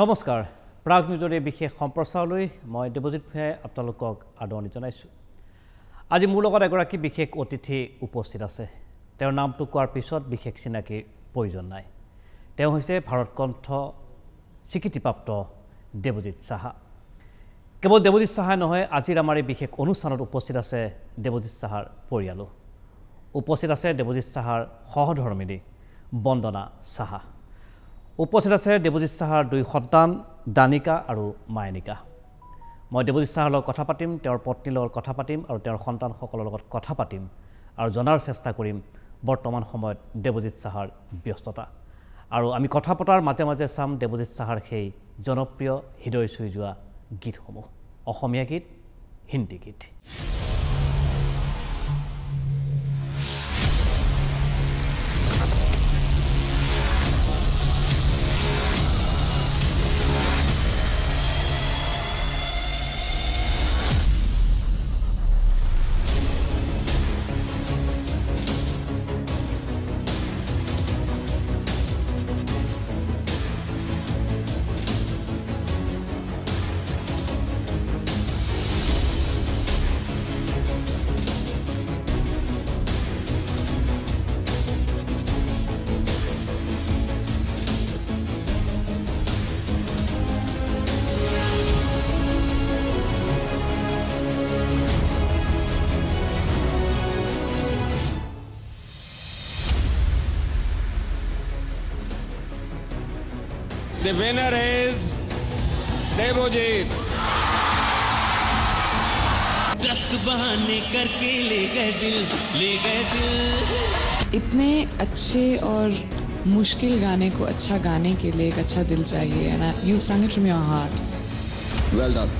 নমস্কাৰ প্ৰাগ নিউজৰ বিশেষ সম্প্ৰচাৰলৈ মই দেৱজিৎ ভূঞাই আপোনালোকক আদৰণি জনাইছোঁ আজি মোৰ লগত এগৰাকী বিশেষ অতিথি উপস্থিত আছে তেওঁৰ নামটো কোৱাৰ পিছত বিশেষ চিনাকিৰ প্ৰয়োজন নাই তেওঁ হৈছে ভাৰতকণ্ঠ স্বীকৃতিপ্ৰাপ্ত দেৱজিৎ সাহা কেৱল দেৱজিৎ সাহাই নহয় আজিৰ আমাৰ এই বিশেষ অনুষ্ঠানত উপস্থিত আছে দেৱজিৎ সাহাৰ পৰিয়ালো উপস্থিত আছে দেৱজিৎ সাহাৰ সহধৰ্মিনী বন্দনা সাহা উপস্থিত আছে দেৱজিৎ সাহাৰ দুই সন্তান দানিকা আৰু মায়নিকা মই দেৱজিৎ সাহাৰ লগত কথা পাতিম তেওঁৰ পত্নীৰ লগত কথা পাতিম আৰু তেওঁৰ সন্তানসকলৰ লগত কথা পাতিম আৰু জনাৰ চেষ্টা কৰিম বৰ্তমান সময়ত দেৱজিৎ সাহাৰ ব্যস্ততা আৰু আমি কথা পতাৰ মাজে মাজে চাম দেৱজিৎ সাহাৰ সেই জনপ্ৰিয় হৃদয় চুই যোৱা গীতসমূহ অসমীয়া গীত হিন্দী গীত The winner is Devojit. 10 बहाने करके ले गए दिल इतने अच्छे और मुश्किल गाने को अच्छा गाने के लिए एक अच्छा दिल चाहिए and you sang it from your heart. Well done.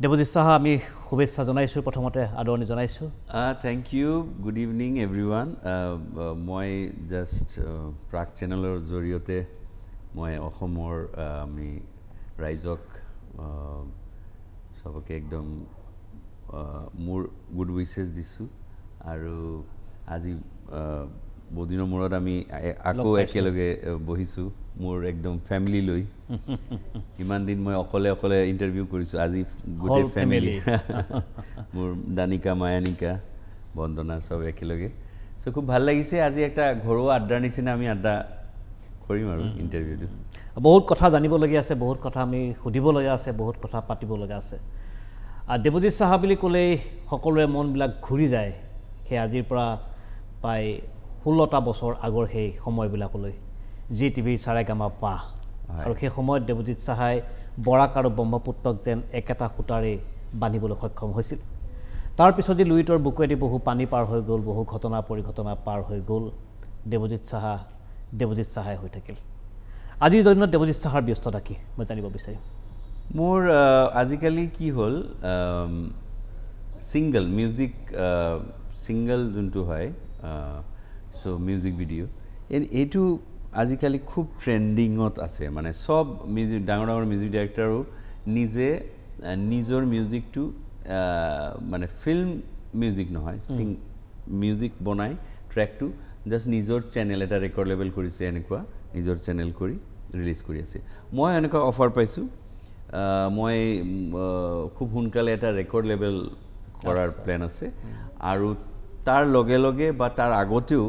Debajit Saha আমি শুভেচ্ছা জনাইছোঁ প্ৰথমতে আদৰণি জনাইছোঁ thank you good evening everyone মই জাষ্ট প্ৰাগ চেনেলৰ জৰিয়তে মই অসমৰ আমি ৰাইজক সবকে একদম মোৰ গুড উইচেছ দিছোঁ আৰু আজি বহুদিনৰ মূৰত আমি আকৌ একেলগে বহিছোঁ মোৰ একদম ফ্যামিলি লৈ ইমান দিন মই অকলে ইন্টাৰভিউ কৰিছোঁ আজি গোটেই ফ্যামিলি মোৰ দানিকা মায়ানিকা বন্দনা সব একেলগে সো খুব ভাল লাগিছে আজি একটা ঘৰুৱা আড্ডাৰ নিচিনা আমি আড্ডা কৰিম আৰু ইন্টাৰভিউটো বহুত কথা জানিবলগীয়া আছে বহুত কথা আমি সুধিবলগীয়া আছে বহুত কথা পাতিবলগীয়া আছে আৰু দেৱজিৎ সাহা বুলি ক'লেই সকলোৰে মনবিলাক ঘূৰি যায় সেই আজিৰ পৰা প্ৰায় 16টা বছৰ আগৰ সেই সময়বিলাকলৈ জি টিভিৰ চাৰেগামাপা আৰু সেই সময়ত দেৱজিৎ সাহাই বৰাক আৰু ব্ৰহ্মপুত্ৰক যেন একেটা সূতাৰে বান্ধিবলৈ সক্ষম হৈছিল তাৰপিছত যে লুইটৰ বুকুৱেদি বহু পানী পাৰ হৈ গ'ল বহু ঘটনা পৰিঘটনা পাৰ হৈ গ'ল দেৱজিৎ সাহাই হৈ থাকিল আজিৰ দিনত দেৱজিৎ সাহাৰ ব্যস্ততা কি মই জানিব বিচাৰিম মোৰ আজিকালি কি হ'ল সিঙ্গল মিউজিক সিঙ্গল যোনটো হয় সো মিউজিক ভিডিঅ' এইটো আজিকালি খুব ট্ৰেন্ডিঙত আছে মানে সব মিউজিক ডাঙৰ মিউজিক ডাইৰেক্টৰো নিজে নিজৰ মিউজিকটো মানে ফিল্ম মিউজিক নহয় মিউজিক বনাই ট্ৰেকটো জাস্ট নিজৰ চেনেল এটা ৰেকৰ্ড লেভেল কৰিছে এনেকুৱা নিজৰ চেনেল কৰি ৰিলিজ কৰি আছে মই এনেকুৱা অফাৰ পাইছোঁ মই খুব সোনকালে এটা ৰেকৰ্ড লেভেল কৰাৰ প্ল্যান আছে আৰু তাৰ লগে লগে বা তাৰ আগতেও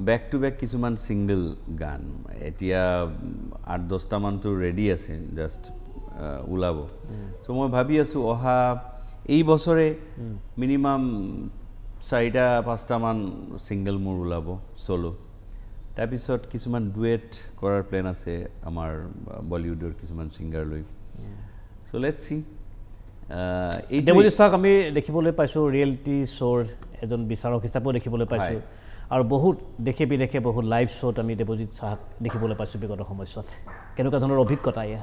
বেক টু বেক কিছুমান ছিংগল গান এতিয়া 8-10টা মানটো ৰেডি আছে জাষ্ট ওলাব চ' মই ভাবি আছোঁ অহা এই বছৰে মিনিমাম 4-5টা মান ছিংগল মোৰ ওলাব চলো তাৰপিছত কিছুমান ডুৱেট কৰাৰ প্লেন আছে আমাৰ বলিউডৰ কিছুমান ছিংগাৰ লৈ চ' লেটছ চি দেৱজিৎ চাওক আমি দেখিবলৈ পাইছোঁ ৰিয়েলিটি শ্ব'ৰ এজন বিচাৰক হিচাপেও দেখিবলৈ পাইছোঁ আৰু বহুত দেশে বিদেশে বহুত লাইভ শ্ব'ত আমি দেৱজিৎ চাহক দেখিবলৈ পাইছোঁ বিগত সময়ছোৱাত কেনেকুৱা ধৰণৰ অভিজ্ঞতা এয়া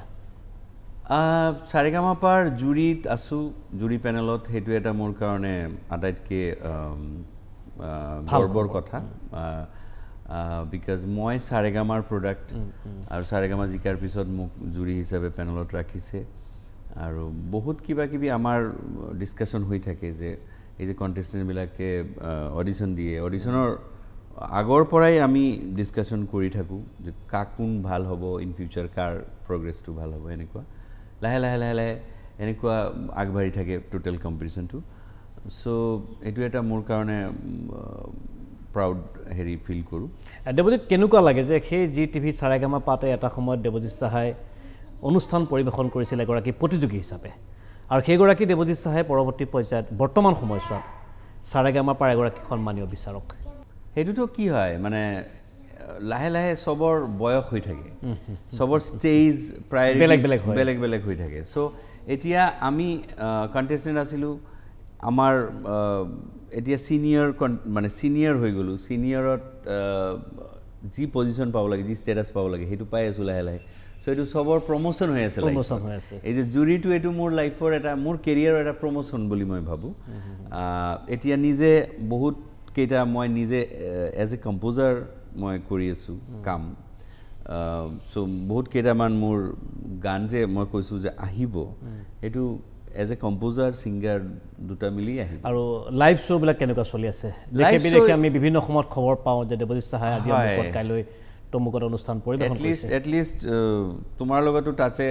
সাৰেগামাপাৰ জুৰিত আছোঁ জুৰি পেনেলত সেইটো এটা মোৰ কাৰণে আটাইতকৈ গৰ্বৰ কথা বিকজ মই সাৰেগামাৰ প্ৰডাক্ট আৰু সাৰেগামা জিকাৰ পিছত মোক জুৰি হিচাপে পেনেলত ৰাখিছে আৰু বহুত কিবা কিবি আমাৰ ডিছকাশ্যন হৈ থাকে যে এই যে কণ্টেষ্টেণ্টবিলাকে অডিশ্যন দিয়ে অডিশ্যনৰ আগৰ পৰাই আমি ডিছকাশ্যন কৰি থাকোঁ যে কোন ভাল হ'ব ইন ফিউচাৰ কাৰ প্ৰগ্ৰেছটো ভাল হ'ব এনেকুৱা লাহে লাহে লাহে লাহে এনেকুৱা আগবাঢ়ি থাকে টোটেল কম্পিটিশ্যনটো চ' এইটো এটা মোৰ কাৰণে প্ৰাউড হেৰি ফিল কৰোঁ দেৱজিৎ কেনেকুৱা লাগে যে সেই জি টিভিত সাৰেগামা পাতে এটা সময়ত দেৱজিৎ চাহাই অনুষ্ঠান পৰিৱেশন কৰিছিল এগৰাকী প্ৰতিযোগী হিচাপে আৰু সেইগৰাকী দেৱজিৎ চাহাই পৰৱৰ্তী পৰ্যায়ত বৰ্তমান সময়ছোৱাত সাৰেগামা পাৰ এগৰাকী সন্মানীয় বিচাৰক সেইটোতো কি হয় মানে লাহে লাহে চবৰ বয়স হৈ থাকে চবৰ ষ্টেজ প্ৰায়ৰিটি বেলেগ বেলেগ হৈ থাকে চ' এতিয়া আমি কণ্টেষ্টেণ্ট আছিলোঁ আমাৰ এতিয়া ছিনিয়ৰ মানে ছিনিয়ৰ হৈ গ'লোঁ ছিনিয়ৰত যি পজিশ্যন পাব লাগে যি ষ্টেটাছ পাব লাগে সেইটো পাই আছোঁ লাহে লাহে চ' এইটো চবৰ প্ৰমোশ্যন হৈ আছে এই যে জুৰিটো এইটো মোৰ লাইফৰ এটা মোৰ কেৰিয়াৰৰ এটা প্ৰমোশ্যন বুলি মই ভাবোঁ এতিয়া নিজে বহুত কেইটা মই নিজে এজ এ কম্প'জাৰ মই কৰি আছোঁ কাম চ' বহুত কেইটামান মোৰ গান যে মই কৈছোঁ যে আহিব সেইটো এজ এ কম্প'জাৰ ছিংগাৰ দুটা মিলি আহিব আৰু লাইভ শ্ব'বিলাক কেনেকুৱা চলি আছে দেশে বিদেশে আমি বিভিন্ন সময়ত খবৰ পাওঁ যে দেৱজিৎ চাহাই আজি অমুকত কাইলৈ তমুকত অনুষ্ঠান পৰিৱেশন কৰিছে এটলিষ্ট তোমাৰ লগতো টাচে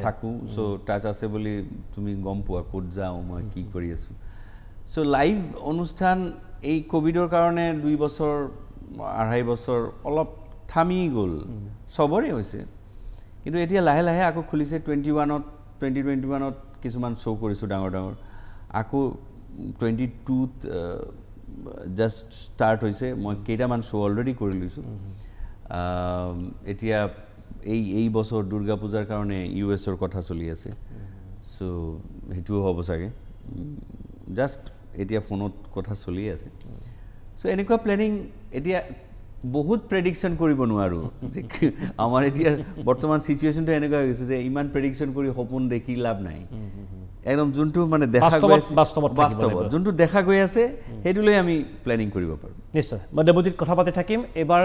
থাকোঁ চ' টাচ আছে বুলি তুমি গম পোৱা ক'ত যাওঁ মই কি কৰি আছোঁ চ' লাইভ অনুষ্ঠান এই ক'ভিডৰ কাৰণে 2 বছৰ 2.5 বছৰ অলপ থামি গ'ল চবৰে হৈছে কিন্তু এতিয়া লাহে লাহে আকৌ খুলিছে 2021ত কিছুমান শ্ব' কৰিছোঁ ডাঙৰ ডাঙৰ আকৌ 22ত জাষ্ট ষ্টাৰ্ট হৈছে মই কেইটামান শ্ব' অলৰেডি কৰি লৈছোঁ এতিয়া এই বছৰ দুৰ্গা পূজাৰ কাৰণে US-ৰ কথা চলি আছে চ' সেইটোও হ'ব চাগে জাষ্ট এতিয়া ফোনত কথা চলি আছে চ' এনেকুৱা প্লেনিং এতিয়া বহুত প্ৰেডিকশ্যন কৰিব নোৱাৰোঁ যে আমাৰ এতিয়া বৰ্তমান চিটুৱেশ্যনটো এনেকুৱা হৈ গৈছে যে ইমান প্ৰেডিকশ্যন কৰি সপোন দেখি লাভ নাই একদম যোনটো মানে দেখা গৈ আছে বাস্তৱত যোনটো দেখা গৈ আছে সেইটো লৈ আমি প্লেনিং কৰিব পাৰোঁ নিশ্চয় মই দেৱজিৎ কথা পাতি থাকিম এইবাৰ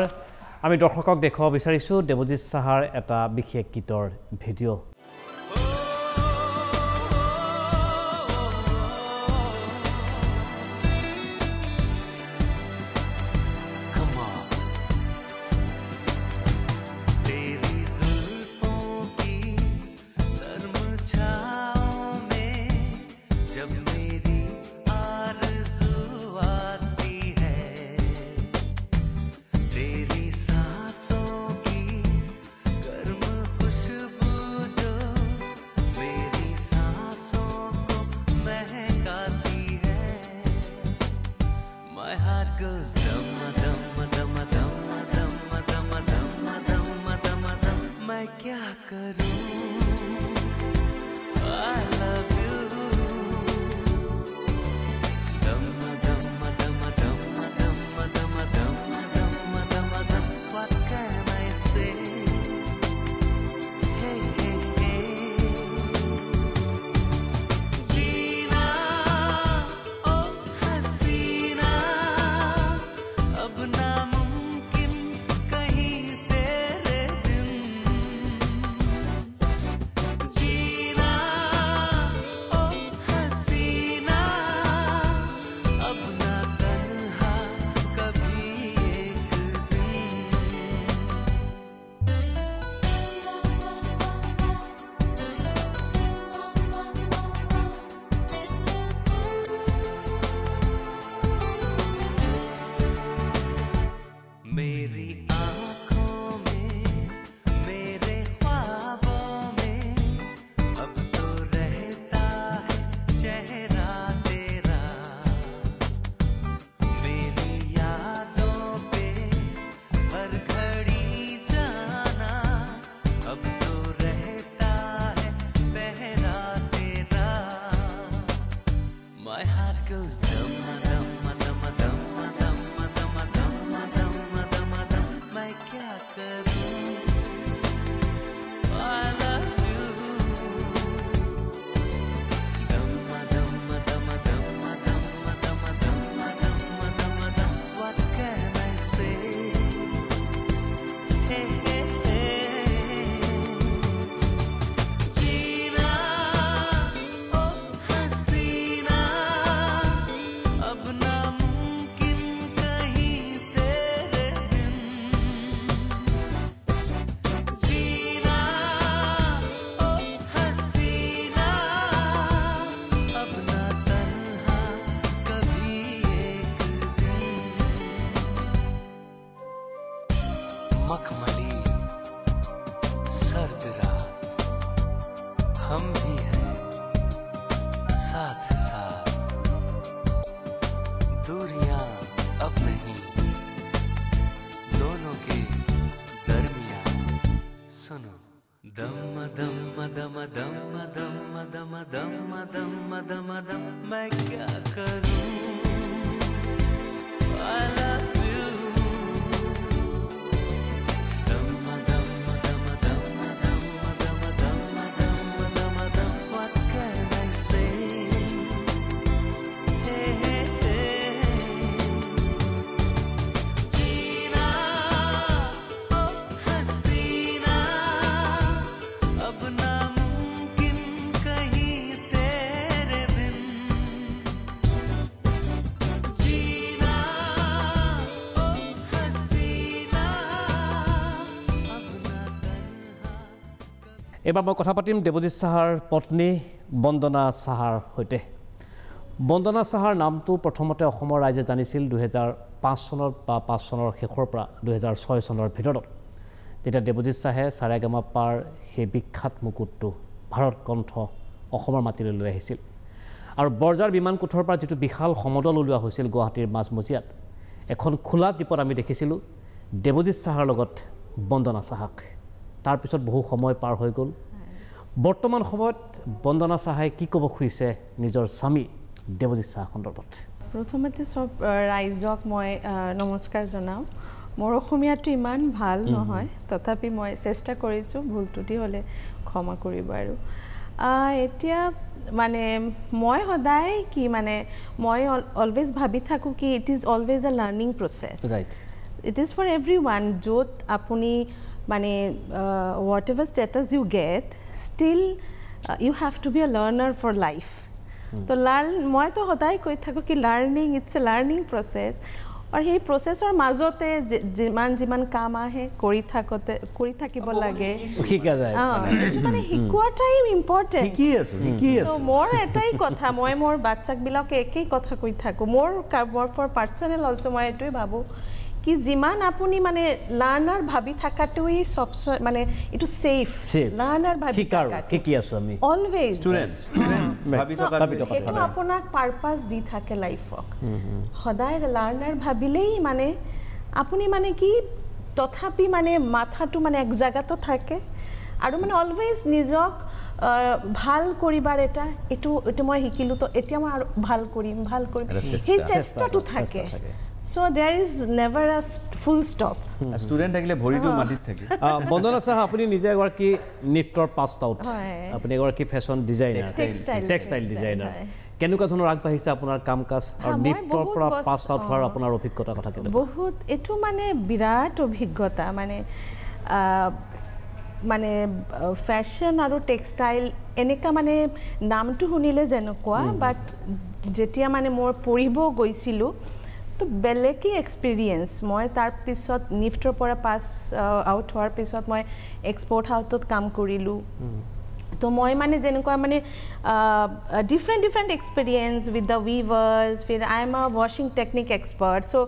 আমি দৰ্শকক দেখুৱাব বিচাৰিছোঁ দেৱজিৎ চাহাৰ এটা বিশেষ গীতৰ ভিডিঅ' तेरी सांसों की गर्म खुशबू जो My heart goes dum dum dum dum dum dum dum dum dum dum. मैं क्या करूं? I love you. Dum dum dum dum dum dum dum dum dum. What can I say? Hey hey hey. जीना ओ हसीना अब नामुमकिन कहीं तेरे बिन जीना ओ हसीना अब ना तन्हा कभी एक दिन मखमली सर्द रात हम भी हैं साथ साथ दूरियां अब नहीं दोनों के दरमियां सुनो दम दम दम दम दम दम दम दम दम दम मैं क्या करूं I love you dum dum dum dum dum dum dum dum dum. What can I say? Hey hey hey. जीना ओ हसीना अब नामुमकिन कहीं तेरे बिन जीना ओ हसीना अब ना तन्हा এবাৰ মই কথা পাতিম দেৱজিৎ সাহাৰ পত্নী বন্দনা সাহাৰ সৈতে বন্দনা সাহাৰ নামটো প্ৰথমতে অসমৰ ৰাইজে জানিছিল 2005 চনৰ বা 5 চনৰ শেষৰ পৰা 2006 চনৰ ভিতৰত যেতিয়া দেৱজিৎ সাহে সাৰেগামাপাৰ সেই বিখ্যাত মুকুটটো ভাৰত কণ্ঠ অসমৰ মাটিলৈ লৈ আহিছিল আৰু বৰজাৰ বিমান কোঠৰ পৰা যিটো বিশাল সমদল ওলোৱা হৈছিল গুৱাহাটীৰ মাজমজিয়াত এখন খোলা জীপত আমি দেখিছিলোঁ দেৱজিৎ সাহাৰ লগত বন্দনা সাহাক তাৰ পিছত বহু সময় পাৰ হৈ গ'ল বৰ্তমান সময়ত বন্দনা সাহাই কি ক'ব খুজিছে নিজৰ স্বামী দেৱজিৎ সাহা সন্দৰ্ভত প্ৰথমতে সব ৰাইজক মই নমস্কাৰ জনাওঁ মোৰ অসমীয়াটো ইমান ভাল নহয় তথাপি মই চেষ্টা কৰিছোঁ ভুল ত্ৰুটি হ'লে ক্ষমা কৰিব আৰু এতিয়া মানে মই সদায় কি মানে মই অলৱেজ ভাবি থাকোঁ কি it is always a learning process right it is for everyone য'ত আপুনি মানে whatever status you get still you have to be a learner for life তো মইতো সদায় কৈ থাকোঁ কি learning it's a learning process আৰু সেই প্ৰচেছৰ মাজতে যিমান কাম আহে কৰি থাকিব লাগে শিকা যায় এইটো মানে শিকোৱাটাই ইম্পৰ্টেণ্ট শিকি আছো মোৰ এটাই কথা মই মোৰ বাচ্চাবিলাকে একেই কথা কৈ থাকোঁ মোৰ ফৰ পাৰ্চনেল অলছ' মই এইটোৱে ভাবোঁ কি যিমান আপুনি মানে লাৰ্ণাৰ ভাবি থকাটোৱেই চব মানে এইটো ছেফ লাৰ্ণাৰ ভাবি শিকি আছো আমি অলৱেজ ষ্টুডেণ্ট সেইটো আপোনাক পাৰপাছ দি থাকে লাইফক সদায় লাৰ্ণাৰ ভাবিলেই মানে আপুনি মানে কি তথাপি মানে মাথাটো মানে এক জেগাতো থাকে আৰু মানে অলৱেজ নিজক ভাল কৰিবাৰ এইটো মই শিকিলোঁ তো এতিয়া মই আৰু ভাল কৰিম সেই চেষ্টাটো থাকে So there is never a full stop. Student থাকিলে ভৰিটো মাটিত থাকে বন্দনা সাহা আপুনি নিজে এগৰাকী নৃত্যৰ পাষ্ট আউট আপুনি এগৰাকী ফেশ্বন ডিজাইনাৰ টেক্সটাইল ডিজাইনাৰ কেনেকুৱা ধৰণৰ আগবাঢ়িছে আপোনাৰ কাম কাজ আৰু নৃত্যৰ পৰা পাষ্ট আউট হোৱাৰ আপোনাৰ অভিজ্ঞতা কথা কেনেকুৱা বহুত এইটো মানে বিৰাট অভিজ্ঞতা মানে ফেশ্বন আৰু টেক্সটাইল এনেকা মানে নামটো শুনিলে যেনেকুৱা বাট যেতিয়া মানে মই পঢ়িব গৈছিলোঁ তো বেলেগেই এক্সপিৰিয়েঞ্চ মই তাৰপিছত নিফ্টৰ পৰা পাছ আউট হোৱাৰ পিছত মই এক্সপৰ্ট হাউচত কাম কৰিলোঁ তো মই মানে যেনেকুৱা মানে different experience with the weavers ফিৰ আই এম আ ৱাশ্বিং টেকনিক এক্সপাৰ্ট চ'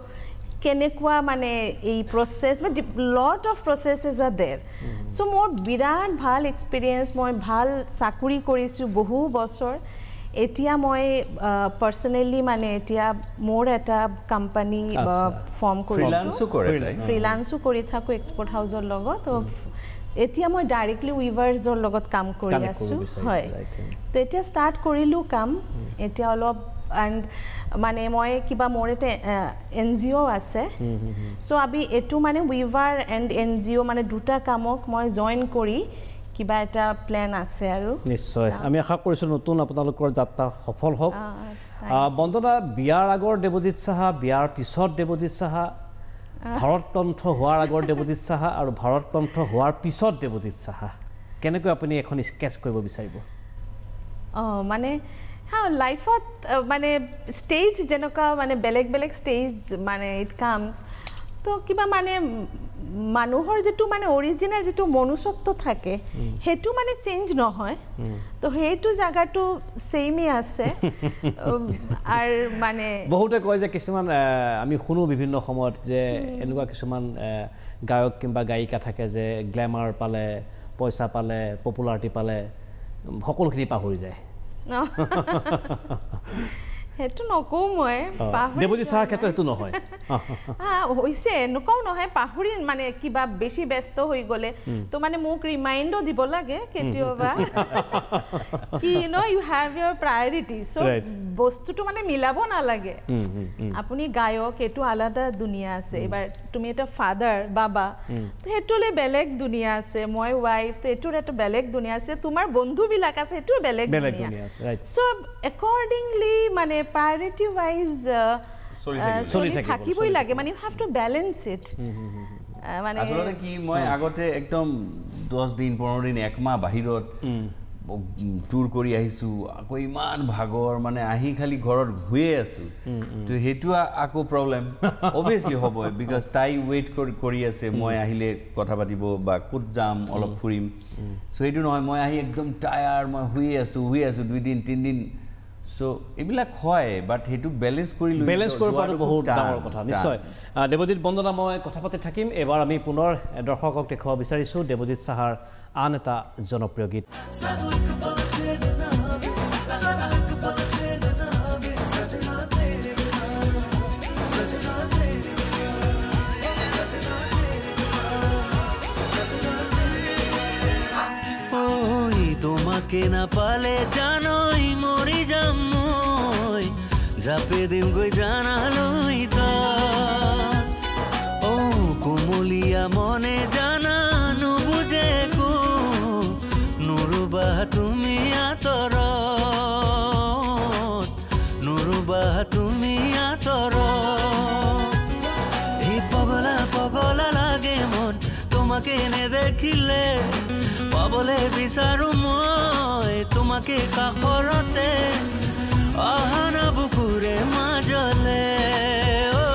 কেনেকুৱা মানে এই প্ৰচেছ বা লট অফ প্ৰচেছেছ আৰ দেৰ চ' মোৰ বিৰাট ভাল এক্সপিৰিয়েঞ্চ মই ভাল চাকৰি কৰিছোঁ বহু বছৰ এতিয়া মই পাৰ্চনেলি মানে এতিয়া মোৰ এটা কোম্পানী ফৰ্ম কৰিছোঁ ফ্ৰিলান্সো কৰি থাকোঁ এক্সপৰ্ট হাউচৰ লগত এতিয়া মই ডাইৰেক্টলি উইভাৰ্ছৰ লগত কাম কৰি আছোঁ হয় তো এতিয়া ষ্টাৰ্ট কৰিলোঁ কাম এতিয়া অলপ এণ্ড মানে মই কিবা মোৰ এটা NGO আছে চ' আমি এইটো মানে উইভাৰ এণ্ড NGO মানে দুটা কামক মই জইন কৰি কিবা এটা প্লেন আছে আৰু নিশ্চয় আমি আশা কৰিছোঁ নতুন আপোনালোকৰ যাত্ৰা সফল হওক বন্দনা বিয়াৰ আগৰ দেৱজিৎ সাহা বিয়াৰ পিছত দেৱজিৎ সাহা ভাৰতকণ্ঠ হোৱাৰ আগৰ দেৱজিৎ সাহা আৰু ভাৰতকণ্ঠ হোৱাৰ পিছত দেৱজিৎ সাহা কেনেকৈ আপুনি এখন স্কেচ কৰিব বিচাৰিব মানে লাইফত মানে ষ্টেজ যেনেকুৱা মানে বেলেগ বেলেগ ষ্টেজ মানে ইট কামছ তো কিবা মানে মানুহৰ যেটো মানে অৰিজিনেল যেটো মনুষ্যত্ব থাকে হেতু মানে চেঞ্জ নহয় তো হেতু জায়গাটো সেমই আছে আর মানে বহুতে কয় যে কিছুমান আমি শুনো বিভিন্ন সময়ত যে এনেকুৱা কিছুমান গায়ক কিংবা গায়িকা থাকে যে গ্ল্যামাৰ পালে পইচা পালে পপুলাৰিটি পালে সকলোখিনি পাহৰি যায় হেতু নকও মই দেৱজিৎ সাহাৰ ক্ষেত্ৰত হেতু নহয় হৈছে নকও নহয় পাহৰি মানে কিবা বেছি ব্যস্ত হৈ গলে তো মানে মোক ৰিমাইণ্ডো দিব লাগে কেতিয়াবা কি ইউ হ্যাভ ইয়োৰ প্ৰায়োৰিটি সো বস্তুটো মানে মিলাব নালাগে আপুনি গায়ক এটো আলাদা দুনিয়া আছে এবাৰ তুমি এটা ফাদাৰ বাবা তো হেতুলে বেলেগ দুনিয়া আছে মই ওয়াইফ তো এটোৰ এটা বেলেগ দুনিয়া আছে তোমাৰ বন্ধু বিলাক আছে এটো বেলেগ দুনিয়া সো অ্যাকর্ডিংলি মানে priority wise চলি থাকিবই লাগে মানে you have to balance it মানে আসলে কি মই আগতে একদম 10 দিন 15 দিন এক মাহ বাহিৰত টুৰ কৰি আহিছো আকৌ ইমান ভাগৰ মানে আহি খালি ঘৰত ঘুয়ে আছো তো হেতু আকৌ প্ৰবলেম অবভিয়াসলি হ'ব বিকজ তাই ওয়েট কৰি আছে মই আহিলে কথা পাতিব বা কুত যাম অলপ ফুৰিম সো হেতু নহয় মই আহি একদম টায়াৰ মই শুই আছো 2 দিন 3 দিন সো এবিলাক হয় বাট হেতু ব্যালেন্স কৰি পাটো বহুত ডাঙৰ কথা নিশ্চয় দেৱজিৎ বন্দনা মই কথা পাতি থাকিম এবাৰ আমি পুনৰ দৰ্শকক দেখুৱাব বিচাৰিছো দেৱজিৎ সাহাৰ আন এটা জনপ্ৰিয় গীত তোমাকে না পালে জানোই মরি যাম মই জাপে দিম গই জানালই তা ও কোমলিয়া মনে জানানো বুঝে কো নুরুবা তুমি আতর নুরুবা তুমি আতর এই পগলা পগলা লাগে মন তোমাকে নে দেখিলে পাবলে বিচাৰো মই তোমাকে কাখৰতে আহানা বুকুৰে মাজলে ঐ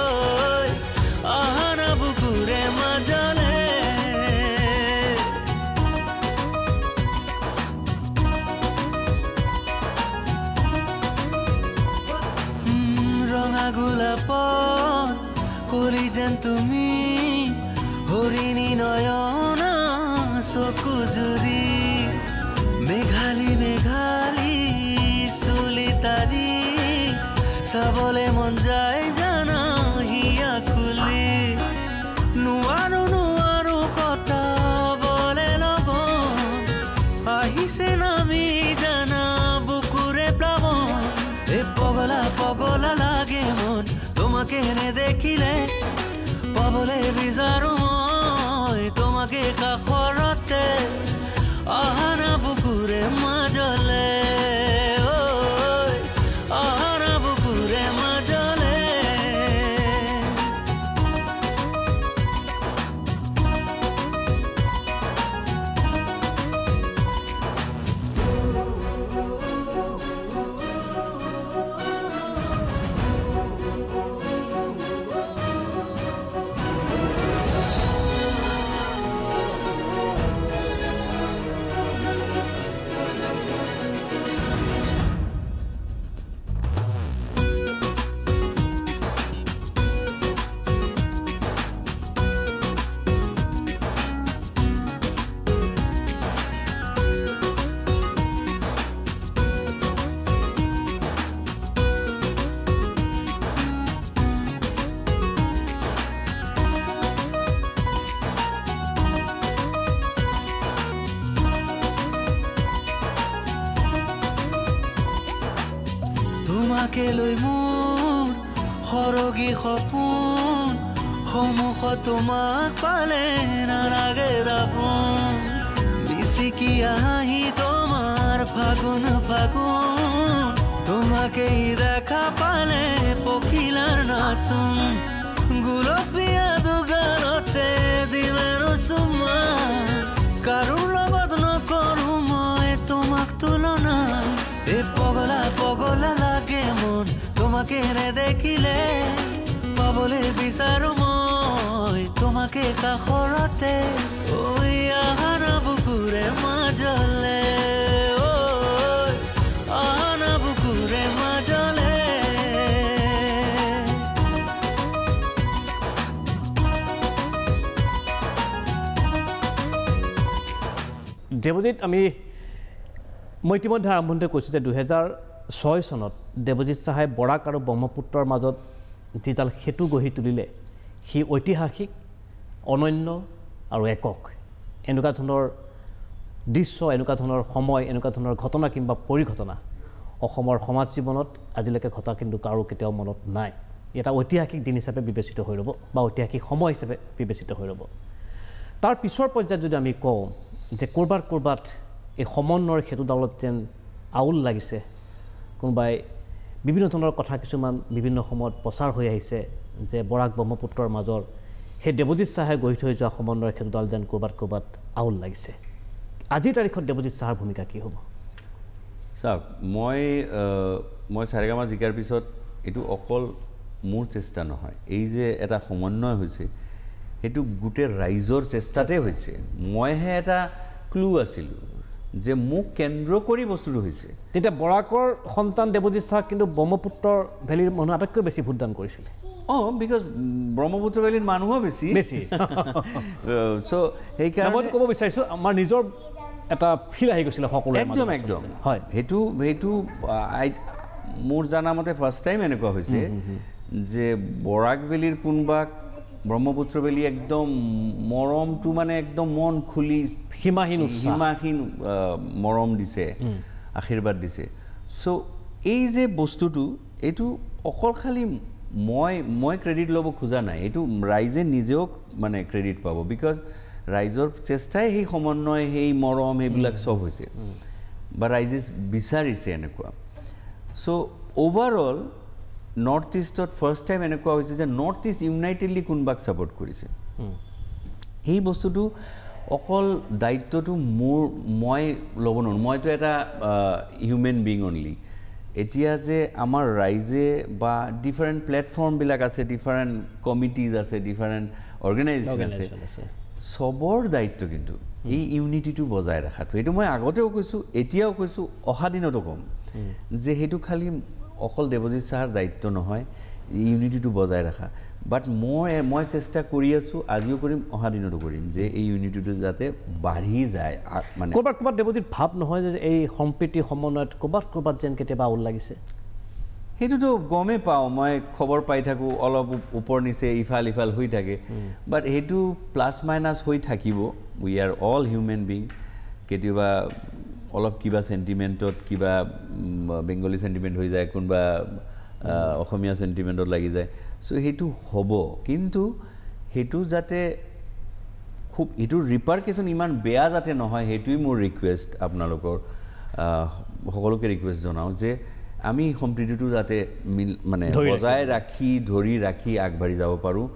আহানা বুকুৰে মাজলে ৰঙা গোলাপত কলি যেন তুমি হৰিণী নয়না চকু জুৰি মেঘালী মেঘালী চুলি তাৰি চাবলে মন যায় জানা হিয়া খুলি নোৱাৰো নোৱাৰো কথা বলে লব আহিছে নামি জানা বুকুৰে প্লাৱন এ পগলা পগলা লাগে মন তোমাকে নেদেখিলে পাবলে বিচাৰো মই তোমাকে কাখৰতে আহানা বুকুৰে মাজলে ঐ আহানা বুকুৰে মাজলে তোমাকে লৈ মোৰ সৰগী সপোন সন্মুখত তোমাক পালে নালাগে দাপোন বিচিকি আহি তোমাৰ ফাগুন ফাগুন তোমাকে দেখা পালে পখিলাৰ নাচোন গুলপীয়া দুগালতে দিমেৰো চুমা কাৰো লগত নকৰো মই তোমাক তুলনা এ পগলা পগলা লাগে মন তোমাকে নেদেখিলে পাবলৈ বিচাৰো মই তোমাকে কাষৰতে ঐ আহানা বুকুৰে মাজলে আহানা বুকুৰে মাজলে দেৱজিৎ মই ইতিমধ্যে আৰম্ভণিতে কৈছোঁ যে 2006 চনত দেৱজিৎ চাহাই বৰাক আৰু ব্ৰহ্মপুত্ৰৰ মাজত যিডাল সেতু গঢ়ি তুলিলে সি ঐতিহাসিক অনন্য আৰু একক এনেকুৱা ধৰণৰ দৃশ্য এনেকুৱা ধৰণৰ সময় এনেকুৱা ধৰণৰ ঘটনা কিংবা পৰিঘটনা অসমৰ সমাজ জীৱনত আজিলৈকে ঘটা কিন্তু কাৰো কেতিয়াও মনত নাই এটা ঐতিহাসিক দিন হিচাপে বিবেচিত হৈ ৰ'ব বা ঐতিহাসিক সময় হিচাপে বিবেচিত হৈ ৰ'ব তাৰ পিছৰ পৰ্যায়ত যদি আমি কওঁ যে ক'ৰবাত এই সমন্বয়ৰ সেতুডালত যেন আউল লাগিছে কোনোবাই বিভিন্ন ধৰণৰ কথা কিছুমান বিভিন্ন সময়ত প্ৰচাৰ হৈ আহিছে যে বৰাক ব্ৰহ্মপুত্ৰৰ মাজৰ সেই দেৱজিৎ চাহাই গঢ়ি থৈ যোৱা সমন্বয়ৰ ক্ষেত্ৰডাল যেন ক'ৰবাত আউল লাগিছে আজিৰ তাৰিখত দেৱজিৎ চাহাৰ ভূমিকা কি হ'ব চাওক মই সাৰেগামা জিকাৰ পিছত এইটো অকল মোৰ চেষ্টা নহয় এই যে এটা সমন্বয় হৈছে সেইটো গোটেই ৰাইজৰ চেষ্টাতে হৈছে মইহে এটা ক্লু আছিলোঁ যে মোক কেন্দ্ৰ কৰি বস্তুটো হৈছে তেতিয়া বৰাকৰ সন্তান দেৱজিৎ চাহ কিন্তু ব্ৰহ্মপুত্ৰৰ ভেলীৰ মানুহ আটাইতকৈ বেছি ভোটদান কৰিছিলে বিকজ ব্ৰহ্মপুত্ৰ ভেলীৰ মানুহো বেছি চ' সেইকাৰণে মই ক'ব বিচাৰিছোঁ আমাৰ নিজৰ এটা ফিল আহি গৈছিলে সকলো একদম হয় সেইটো মোৰ জানামতে ফাৰ্ষ্ট টাইম এনেকুৱা হৈছে যে বৰাক ভেলীৰ কোনোবাক ব্ৰহ্মপুত্ৰ ভেলী একদম মৰমটো মানে একদম মন খুলি সীমাহীন মৰম দিছে আশীৰ্বাদ দিছে চ' এই যে বস্তুটো এইটো অকল খালি মই ক্ৰেডিট ল'ব খোজা নাই এইটো ৰাইজে নিজেও মানে ক্ৰেডিট পাব বিকজ ৰাইজৰ চেষ্টাই সেই সমন্বয় সেই মৰম সেইবিলাক চব হৈছে বা ৰাইজে বিচাৰিছে এনেকুৱা চ' অভাৰঅল নৰ্থ ইষ্টত ফাৰ্ষ্ট টাইম এনেকুৱা হৈছে যে নৰ্থ ইষ্ট ইউনাইটেডলি কোনোবাক ছাপোৰ্ট কৰিছে সেই বস্তুটো অকল দায়িত্বটো মই ল'ব নোৱাৰোঁ মইতো এটা হিউমেন বিং অনলি এতিয়া যে আমাৰ ৰাইজে বা ডিফাৰেণ্ট প্লেটফৰ্মবিলাক আছে ডিফাৰেণ্ট কমিটিজ আছে ডিফাৰেণ্ট অৰ্গেনাইজেশ্যন আছে চবৰ দায়িত্ব কিন্তু এই ইউনিটিটো বজাই ৰখাটো এইটো মই আগতেও কৈছোঁ এতিয়াও কৈছোঁ অহা দিনতো ক'ম যে সেইটো খালি অকল দেৱজিৎ চাহাৰ দায়িত্ব নহয় ইউনিটিটো বজাই ৰখা বাট মই চেষ্টা কৰি আছোঁ আজিও কৰিম অহা দিনতো কৰিম যে এই ইউনিটিটো যাতে বাঢ়ি যায় মানে ক'ৰবাত দেৱজিৎ ভাৱ নহয় যে এই সম্প্ৰীতি সমন্বয়ত ক'ৰবাত যেন কেতিয়াবা আউল লাগিছে সেইটোতো গমেই পাওঁ মই খবৰ পাই থাকোঁ অলপ ওপৰ নিচে ইফাল হৈ থাকে বাট সেইটো প্লাছ মাইনাছ হৈ থাকিব we are all human being কেতিয়াবা অলপ কিবা চেণ্টিমেণ্টত কিবা বেংগলী চেণ্টিমেণ্ট হৈ যায় কোনোবা অসমীয়া চেণ্টিমেণ্টত লাগি যায় চ' সেইটো হ'ব কিন্তু সেইটো যাতে খুব এইটোৰ ৰিপাৰকেশ্যন ইমান বেয়া যাতে নহয় সেইটোৱেই মোৰ ৰিকুৱেষ্ট আপোনালোকৰ সকলোকে ৰিকুৱেষ্ট জনাওঁ যে আমি সম্প্ৰীতিটো যাতে মানে বজাই ধৰি ৰাখি আগবাঢ়ি যাব পাৰোঁ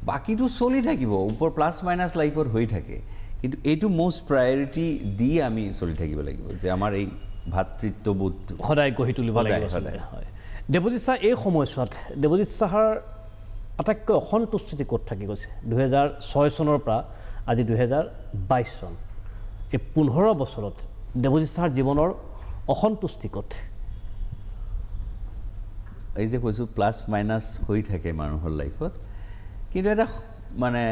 বাকীটো চলি থাকিব ওপৰ প্লাছ মাইনাছ লাইফত হৈ থাকে কিন্তু এইটো মোষ্ট প্ৰায়ৰিটি দি আমি চলি থাকিব লাগিব যে আমাৰ এই ভাতৃত্ববোধটো সদায় গঢ়ি তুলিব লাগিব সদায় হয় দেৱজিৎ চাহ এই সময়ছোৱাত দেৱজিৎ চাহাৰ আটাইতকৈ অসন্তুষ্টি ক'ত থাকি গৈছে 2006 চনৰ পৰা আজি 2022 চন এই 15 বছৰত দেৱজিৎ চাহাৰ জীৱনৰ অসন্তুষ্টি ক'ত এই যে কৈছোঁ প্লাছ মাইনাছ হৈ থাকে মানুহৰ লাইফত কিন্তু এটা মানে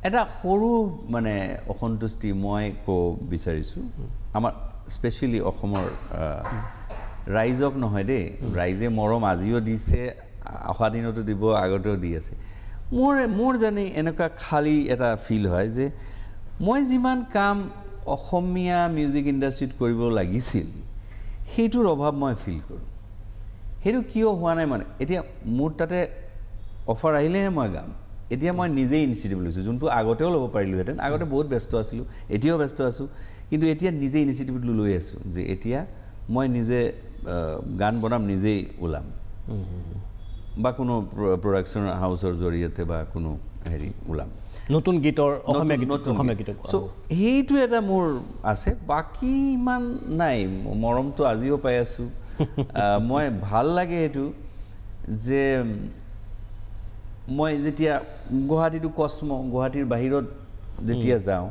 এটা সৰু মানে অসন্তুষ্টি মই ক'ব বিচাৰিছোঁ আমাৰ স্পেচিয়েলি অসমৰ ৰাইজক নহয় দেই ৰাইজে মৰম আজিও দিছে অহা দিনতো দিব আগতেও দি আছে মোৰ জানি এনেকুৱা খালী এটা ফিল হয় যে মই যিমান কাম অসমীয়া মিউজিক ইণ্ডাষ্ট্ৰীত কৰিব লাগিছিল সেইটোৰ অভাৱ মই ফিল কৰোঁ সেইটো কিয় হোৱা নাই মানে এতিয়া মোৰ তাতে অফাৰ আহিলেহে মই গাম এতিয়া মই নিজেই ইনিচিয়েটিভ লৈছোঁ যোনটো আগতেও ল'ব পাৰিলোঁহেঁতেন আগতে বহুত ব্যস্ত আছিলোঁ এতিয়াও ব্যস্ত আছোঁ কিন্তু এতিয়া নিজেই ইনিচিয়েটিভটো লৈ আছোঁ যে এতিয়া মই নিজে গান বনাম নিজেই ওলাম বা কোনো প্ৰডাকশ্যন হাউচৰ জৰিয়তে বা কোনো হেৰি ওলাম নতুন গীতৰ অসমীয়া গীত চ' সেইটো এটা মোৰ আছে বাকী ইমান নাই মৰমটো আজিও পাই আছোঁ মই ভাল লাগে এইটো যে মই যেতিয়া গুৱাহাটীটো কস্ম গুৱাহাটীৰ বাহিৰত যেতিয়া যাওঁ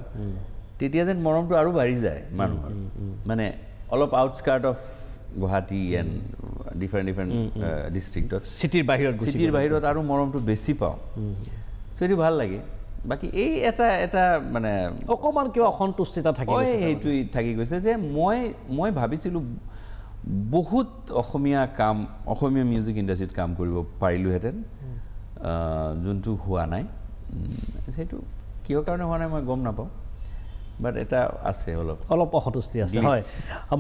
তেতিয়া যেন মৰমটো আৰু বাঢ়ি যায় মানুহৰ মানে অলপ আউটস্কাৰ্ট অফ গুৱাহাটী এণ্ড ডিফাৰেণ্ট ডিষ্ট্ৰিক্টত চিটিৰ বাহিৰত আৰু মৰমটো বেছি পাওঁ চ' এইটো ভাল লাগে বাকী এই এটা মানে অকণমান কিবা অসন্তুষ্টিতা থাকি সেইটোৱেই থাকি গৈছে যে মই ভাবিছিলোঁ বহুত অসমীয়া মিউজিক ইণ্ডাষ্ট্ৰীত কাম কৰিব পাৰিলোঁহেঁতেন যোনটো হোৱা নাই সেইটো কিহৰ কাৰণে হোৱা নাই মই গম নাপাওঁ বাট এটা আছে অলপ অসন্তুষ্টি আছে হয়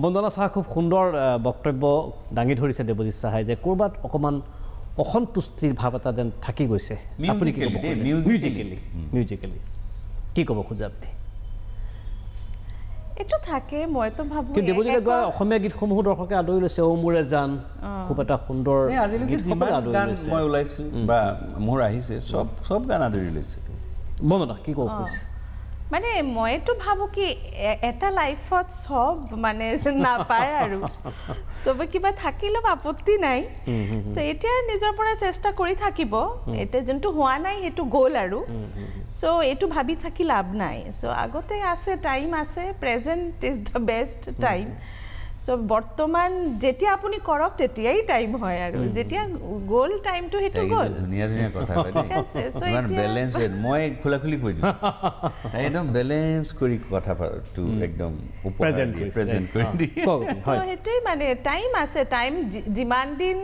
বন্দনা চাহ খুব সুন্দৰ বক্তব্য দাঙি ধৰিছে দেৱজিৎ চাহাই যে ক'ৰবাত অকণমান অসন্তুষ্টিৰ ভাৱ এটা যেন থাকি গৈছে মিউজিকেলি কি ক'ব খোজে আপুনি এইটো থাকে মইতো ভাবোঁ কিন্তু দেৱজিতে গোৱা অসমীয়া গীতসমূহো দৰ্শকে আদৰি লৈছে ঔ মোৰে জান খুব এটা সুন্দৰ আজিলৈকে যিমান গান মই ওলাইছোঁ বা মোৰ আহিছে চব গান আদৰি লৈছে বন্দনা কি ক'ব খুজিছে মানে মইতো ভাবোঁ কি এটা লাইফত চব মানে নাপায় আৰু তবে কিবা থাকিলেও আপত্তি নাই তো এতিয়া নিজৰ পৰা চেষ্টা কৰি থাকিব এতিয়া যোনটো হোৱা নাই সেইটো গ'ল আৰু চ' এইটো ভাবি থাকি লাভ নাই চ' আগতে আছে টাইম আছে present is the best time চ' বৰ্তমান যেতিয়া আপুনি কৰক তেতিয়াই টাইম হয় আৰু যেতিয়া গ'ল টাইমটো সেইটো গ'ল ধুনীয়া কথা বেলেঞ্চ মই খোলাখুলি কৈ দিওঁ একদম বেলেঞ্চ কৰি কথাটো একদম প্ৰেজেণ্ট কৰি দিওঁ সেইটোৱেই মানে টাইম আছে টাইম যিমান দিন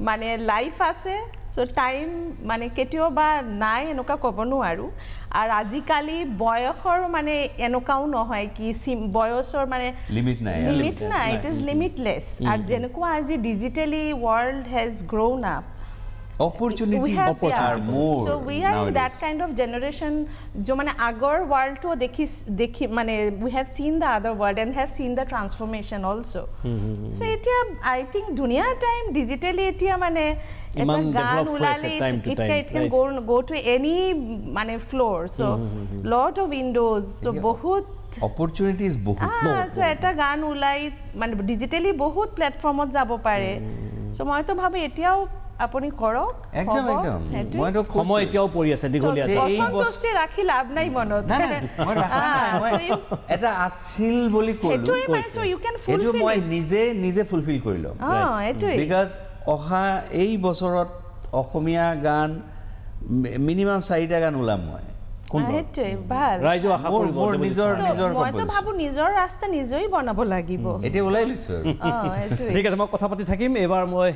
মানে লাইফ আছে চ' টাইম মানে কেতিয়াবা নাই এনেকুৱা ক'ব নোৱাৰোঁ আৰু আজিকালি বয়সৰ মানে এনেকুৱাও নহয় কি বয়সৰ মানে লিমিট নাই ইট ইজ লিমিটলেছ আৰু যেনেকুৱা আজি digitally world has grown up opportunities are more so we are in that kind of generation jo mane agar world to dekhi mane we have seen the other world and have seen the transformation also so etia I think dunia time digitally etia mane eta gan ulale it can go to any mane floor so lot of windows so bahut opportunities bahut so eta gan ulai mane digitally bahut platform ot jabo pare so moi to bhabe etiao আপুনি কৰক একদম মইতো সময় এতিয়াও পৰি আছে দীঘলীয়া অসন্তুষ্টি ৰাখি লাভ নাই মনত এটা আছিল বুলি ক'লো সেইটো মই নিজে ফুলফিল কৰি ল'ম বিকজ অহা এই বছৰত অসমীয়া গান মিনিমাম 4টা গান ওলাম মই মইতো ভাবোঁ নিজৰ ৰাস্তা নিজেই বনাব লাগিব এতিয়া ওলাই লৈছোঁ ঠিক আছে মই কথা পাতি থাকিম এইবাৰ মই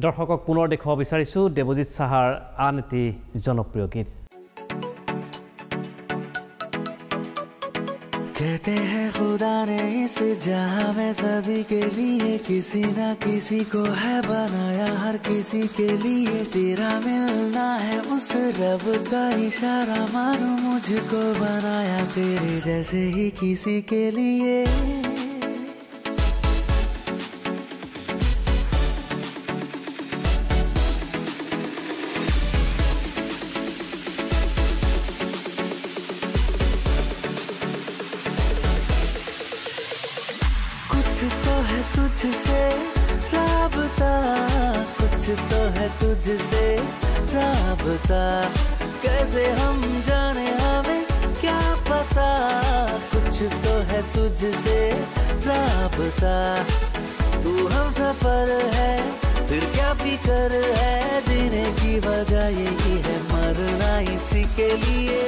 দৰ্শকক পুনৰ দেখুৱাব বিচাৰিছোঁ দেৱজিৎ চাহাৰ আন এটি জনপ্ৰিয় গীত कहते हैं खुदा ने इस जहां में सभी के लिए किसी ना किसी को है बनाया हर किसी के लिए तेरा मिलना है उस रब का इशारा मानो मुझको बनाया तेरे जैसे ही किसी के लिए तुझसे राबता कुछ तो है तुझसे राबता कैसे हम जाने हमें क्या पता कुछ तो है तुझसे राबता तू हम सफर है फिर क्या फिकर है जीने की वजह यही है मरना इसी के लिए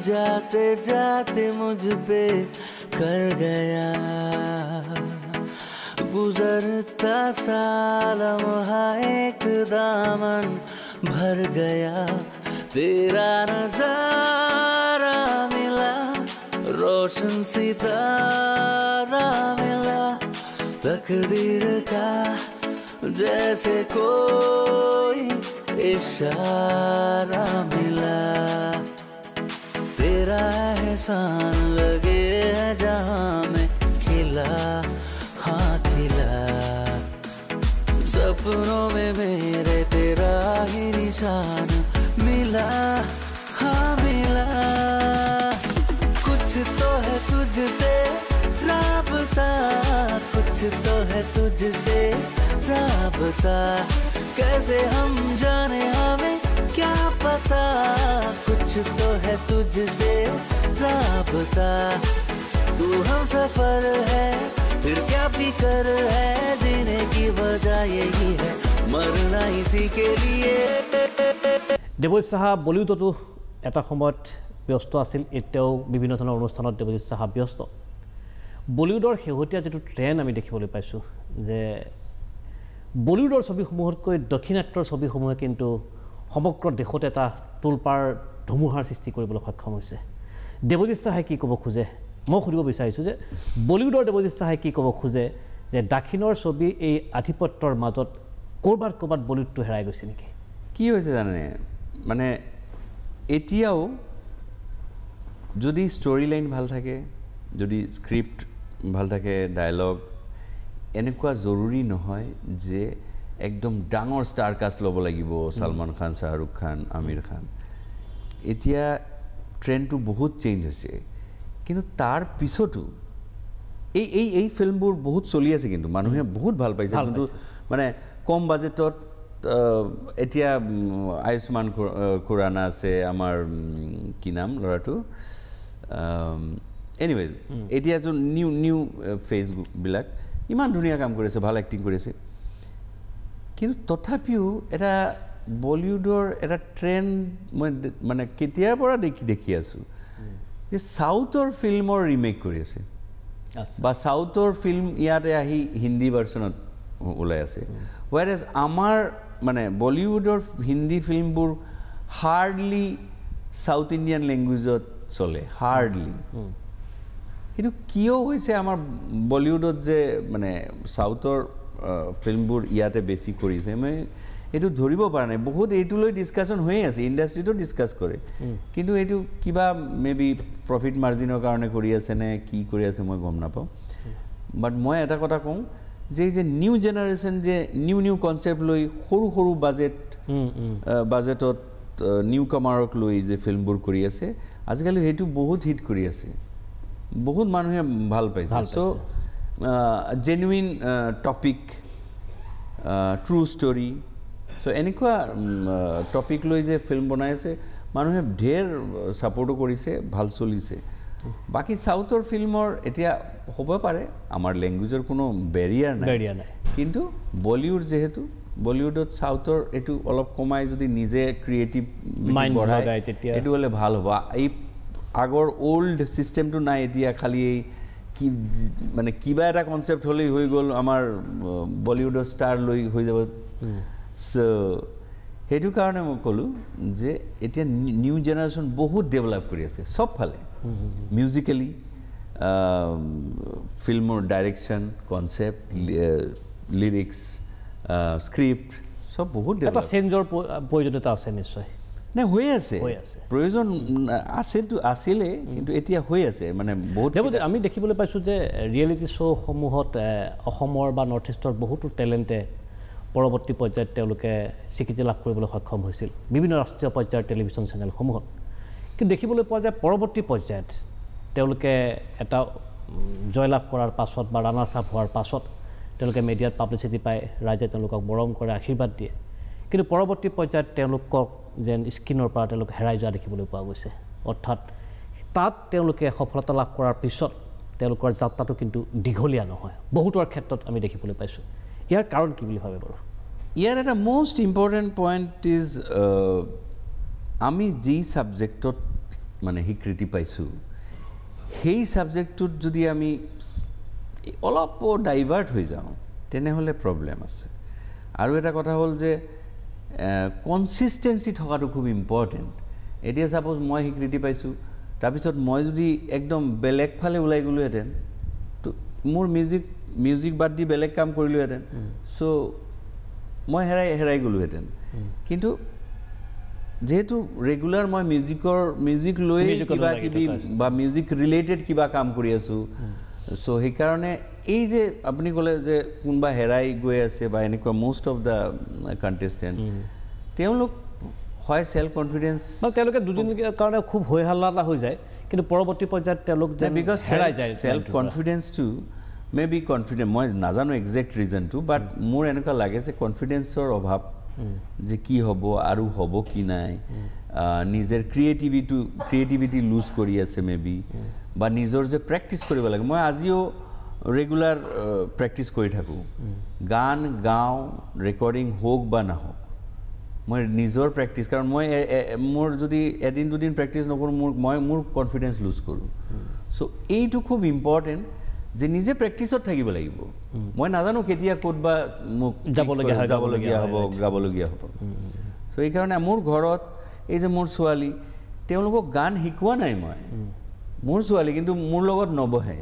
जाते जाते मुझ पे कर गया गुजरता साल लम्हा एक दामन भर गया तेरा नजारा मिला रोशन सितारा मिला तकदीर का जैसे कोई इशारा मिला तेरा एहसान लगे है जहाँ में खिला हाँ खिला सपनों में मेरे तेरा ही निशान मिला हाँ मिला कुछ तो है तुझसे राबता कुछ तो है तुझसे राबता कैसे हम जाने हमें क्या पता कुछ तो है तुझसे राबता तू हम सफर है फिर क्या फिकर है जीने की वजह यही है मरना इसी के लिए দেৱজিৎ সাহা বলিউডতো এটা সময়ত ব্যস্ত আছিল এতিয়াও বিভিন্ন ধৰণৰ অনুষ্ঠানত দেৱজিৎ সাহা ব্যস্ত বলিউডৰ শেহতীয়া যেটো ট্ৰেন্ড আমি দেখিবলৈ পাইছোঁ যে বলিউডৰ ছবিসমূহতকৈ দক্ষিণাত্যৰ ছবিসমূহে কিন্তু সমগ্ৰ দেশত এটা তুলপাৰ ধুমুহাৰ সৃষ্টি কৰিবলৈ সক্ষম হৈছে দেৱজিৎ সাহাই কি ক'ব খোজে মই সুধিব বিচাৰিছোঁ যে বলিউডৰ দেৱজিৎ সাহাই কি ক'ব খোজে যে দক্ষিণৰ ছবি এই আধিপত্যৰ মাজত ক'ৰবাত বলিউডটো হেৰাই গৈছে নেকি কি হৈছে জানে মানে এতিয়াও যদি ষ্টৰি লাইন ভাল থাকে যদি স্ক্ৰিপ্ট ভাল থাকে ডায়লগ এনেকুৱা জৰুৰী নহয় যে একদম ডাঙৰ ষ্টাৰ কাষ্ট ল'ব লাগিব সলমান খান শাহৰুখ খান আমিৰ খান এতিয়া ট্ৰেন্ডটো বহুত চেঞ্জ হৈছে কিন্তু তাৰ পিছতো এই ফিল্মবোৰ বহুত চলি আছে কিন্তু মানুহে বহুত ভাল পাইছে কিন্তু মানে কম বাজেটত এতিয়া আয়ুষ্মান খুৰানা আছে আমাৰ কি নাম ল'ৰাটো এনিৱেজ এতিয়া যে নিউ ফেচবুকবিলাক ইমান ধুনীয়া কাম কৰিছে ভাল এক্টিং কৰিছে কিন্তু তথাপিও এটা বলিউডৰ এটা ট্ৰেন্ড মই মানে কেতিয়াৰ পৰা দেখি আছোঁ যে সাউথৰ ফিল্মৰ ৰিমেক কৰি আছে বা সাউথৰ ফিল্ম ইয়াতে আহি হিন্দী ভাৰ্চনত ওলাই আছে ৱেৰাজ আমাৰ মানে বলিউডৰ হিন্দী ফিল্মবোৰ হাৰ্ডলি সাউথ ইণ্ডিয়ান লেংগুৱেজত চলে হাৰ্ডলি কিন্তু কিয় হৈছে আমাৰ বলিউডত যে মানে সাউথৰ ফিল্মবোৰ ইয়াতে বেছি কৰিছে মই এইটো ধৰিব পৰা নাই বহুত এইটো লৈ ডিছকাশ্যন হৈ আছে ইণ্ডাষ্ট্ৰিটো ডিছকাছ কৰে কিন্তু এইটো কিবা মেবি প্ৰফিট মাৰ্জিনৰ কাৰণে কৰি আছে নে কি কৰি আছে মই গম নাপাওঁ বাট মই এটা কথা কওঁ যে এই যে নিউ জেনাৰেশ্যন যে নিউ কনচেপ্ট লৈ সৰু বাজেটত নিউ কামাৰক লৈ যে ফিল্মবোৰ কৰি আছে আজিকালি সেইটো বহুত হিট কৰি আছে বহুত মানুহে ভাল পাইছে চ' জেনুইন টপিক ট্ৰু ষ্টৰি চ' এনেকুৱা টপিক লৈ যে ফিল্ম বনাই আছে মানুহে ঢেৰ ছাপৰ্টো কৰিছে ভাল চলিছে বাকী সাউথৰ ফিল্মৰ এতিয়া হ'ব পাৰে আমাৰ লেংগুৱেজৰ কোনো বেৰিয়াৰ নাই কিন্তু বলিউড যেহেতু বলিউডত সাউথৰ এইটো অলপ কমাই যদি নিজে ক্ৰিয়েটিভ মাইণ্ড বঢ়ায় এইটো হ'লে ভাল হ'ব এই আগৰ ওল্ড চিষ্টেমটো নাই এতিয়া খালি এই কি মানে কিবা এটা কনচেপ্ট হ'লেই হৈ গ'ল আমাৰ বলিউডৰ ষ্টাৰ লৈ হৈ যাব চ' সেইটো কাৰণে মই ক'লোঁ যে এতিয়া নিউ জেনেৰেশ্যন বহুত ডেভেলপ কৰি আছে চবফালে মিউজিকেলি ফিল্মৰ ডাইৰেকশ্যন কনচেপ্ট লিৰিক্স স্ক্ৰিপ্ট চব বহুত এটা চেঞ্জৰ প্ৰয়োজনীয়তা আছে নিশ্চয় নাই হৈ আছে প্ৰয়োজন আছিলে কিন্তু এতিয়া হৈ আছে মানে বহুত আমি দেখিবলৈ পাইছোঁ যে ৰিয়েলিটি শ্ব'সমূহত অসমৰ বা নৰ্থ ইষ্টৰ বহুতো টেলেণ্টে পৰৱৰ্তী পৰ্যায়ত তেওঁলোকে স্বীকৃতি লাভ কৰিবলৈ সক্ষম হৈছিল বিভিন্ন ৰাষ্ট্ৰীয় পৰ্যায়ৰ টেলিভিশ্যন চেনেলসমূহত কিন্তু দেখিবলৈ পোৱা যায় পৰৱৰ্তী পৰ্যায়ত তেওঁলোকে এটা জয়লাভ কৰাৰ পাছত বা ৰাণাৰ্ছ আপ হোৱাৰ পাছত তেওঁলোকে মিডিয়াত পাব্লিচিটি পায় ৰাইজে তেওঁলোকক মৰম কৰে আশীৰ্বাদ দিয়ে কিন্তু পৰৱৰ্তী পৰ্যায়ত তেওঁলোকক যেন স্ক্ৰীনৰ পৰা তেওঁলোক হেৰাই যোৱা দেখিবলৈ পোৱা গৈছে অৰ্থাৎ তাত তেওঁলোকে সফলতা লাভ কৰাৰ পিছত তেওঁলোকৰ যাত্ৰাটো কিন্তু দীঘলীয়া নহয় বহুতৰ ক্ষেত্ৰত আমি দেখিবলৈ পাইছোঁ ইয়াৰ কাৰণ কি বুলি ভাবে বাৰু ইয়াৰ এটা মোষ্ট ইম্পৰ্টেণ্ট পইণ্ট ইজ আমি যি ছাবজেক্টত মানে স্বীকৃতি পাইছোঁ সেই ছাবজেক্টটোত যদি আমি অলপ ডাইভাৰ্ট হৈ যাওঁ তেনেহ'লে প্ৰব্লেম আছে আৰু এটা কথা হ'ল যে কনচিষ্টেঞ্চি থকাটো খুব ইম্পৰ্টেণ্ট এতিয়া ছাপ'জ মই স্বীকৃতি পাইছোঁ তাৰপিছত মই যদি একদম বেলেগ ফালে ওলাই গ'লোহেঁতেন তো মোৰ মিউজিক বাদ দি বেলেগ কাম কৰিলোহেঁতেন চ' মই হেৰাই গ'লোহেঁতেন কিন্তু যেহেতু ৰেগুলাৰ মই মিউজিক লৈ কিবা কিবি বা মিউজিক ৰিলেটেড কিবা কাম কৰি আছোঁ চ' সেইকাৰণে এই যে আপুনি ক'লে যে কোনোবা হেৰাই গৈ আছে বা এনেকুৱা মোষ্ট অফ দ্য কণ্টেষ্টেণ্ট তেওঁলোক হয় চেল্ফ কনফিডেঞ্চ তেওঁলোকে দুদিন কাৰণে খুব হৈ হাল্লা এটা হৈ যায় কিন্তু পৰৱৰ্তী পৰ্যায়ত তেওঁলোক বিকজ হেৰাই যায় চেল্ফ কনফিডেঞ্চটো মে বি কনফিডেণ্ট মই নাজানো একজেক্ট ৰিজনটো বাট মোৰ এনেকুৱা লাগে যে কনফিডেঞ্চৰ অভাৱ যে কি হ'ব আৰু হ'ব কি নাই নিজৰ ক্ৰিয়েটিভিটি লুজ কৰি আছে মে বি বা নিজৰ যে প্ৰেক্টিচ কৰিব লাগে মই আজিও ৰেগুলাৰ প্ৰেক্টিচ কৰি থাকোঁ গান গাওঁ ৰেকৰ্ডিং হওক বা নাহওক মই নিজৰ প্ৰেক্টিচ কাৰণ মই মোৰ যদি এদিন দুদিন প্ৰেক্টিচ নকৰোঁ মোৰ কনফিডেঞ্চ লুজ কৰোঁ চ' এইটো খুব ইম্পৰ্টেণ্ট যে নিজে প্ৰেক্টিচত থাকিব লাগিব মই নাজানো কেতিয়া ক'ত বা মোক যাবলগীয়া হ'ব গাবলগীয়া হ'ব চ' এইকাৰণে মোৰ ঘৰত এই যে মোৰ ছোৱালী তেওঁলোকক গান শিকোৱা নাই মই মোৰ ছোৱালী কিন্তু মোৰ লগত নবহে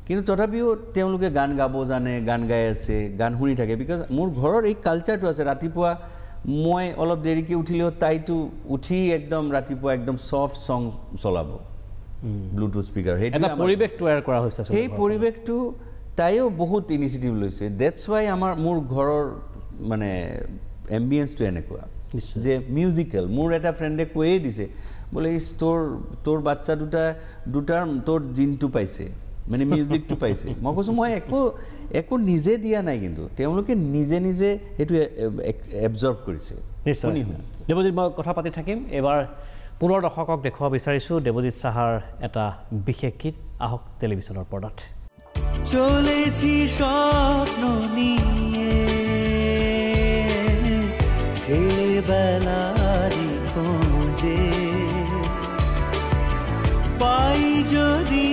কিন্তু তথাপিও তেওঁলোকে গান গাব জানে গান গাই আছে গান শুনি থাকে বিকজ মোৰ ঘৰৰ এই কালচাৰটো আছে ৰাতিপুৱা মই অলপ দেৰিকৈ উঠিলেও তাইতো উঠি একদম ৰাতিপুৱা একদম ছফ্ট ছং চলাব ব্লুটুথ স্পীকাৰ সেইটো পৰিৱেশ তৈয়াৰ কৰা হৈছে সেই পৰিৱেশটো তাইও বহুত ইনিচিয়েটিভ লৈছে ডেটছ ৱাই মোৰ ঘৰৰ মানে এম্বিয়েঞ্চটো এনেকুৱা যে মিউজিকেল মোৰ এটা ফ্ৰেণ্ডে কৈয়ে দিছে বোলে তোৰ বাচ্চা দুটাৰ তোৰ জিনটো পাইছে মানে মিউজিকটো পাইছে মই কৈছোঁ মই একো নিজে দিয়া নাই কিন্তু তেওঁলোকে নিজে সেইটো এবজৰ্ভ কৰিছে নিশ্চয় দেৱজিৎ মই কথা পাতি থাকিম এবাৰ পুনৰ দৰ্শকক দেখুৱাব বিচাৰিছোঁ দেৱজিৎ সাহাৰ এটা বিশেষ গীত আহক টেলিভিশ্যনৰ পৰ্দাত চলেছি স্বপ্ন নিয়ে ছেলেবেলারি খোঁজে পাই যদি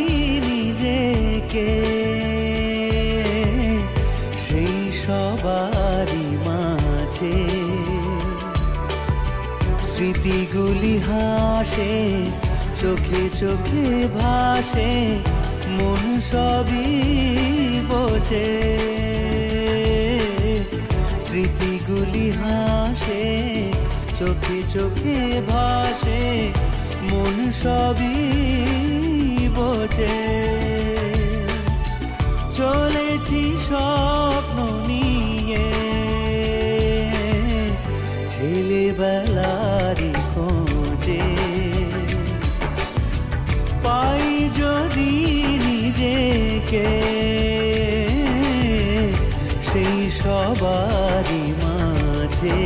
নিজেকে সেই সবারই মাঝে স্মৃতিগুলি হাসে চোখে চোখে ভাসে মন সবই বোঝে স্মৃতিগুলি হাসে চোখে চোখে ভাসে মন সবই বোঝে চলেছি স্বপ্ন নিয়ে ছেলেবেলারি খোঁজে পাই যদি নিজেকে সেই সবারই মাঝে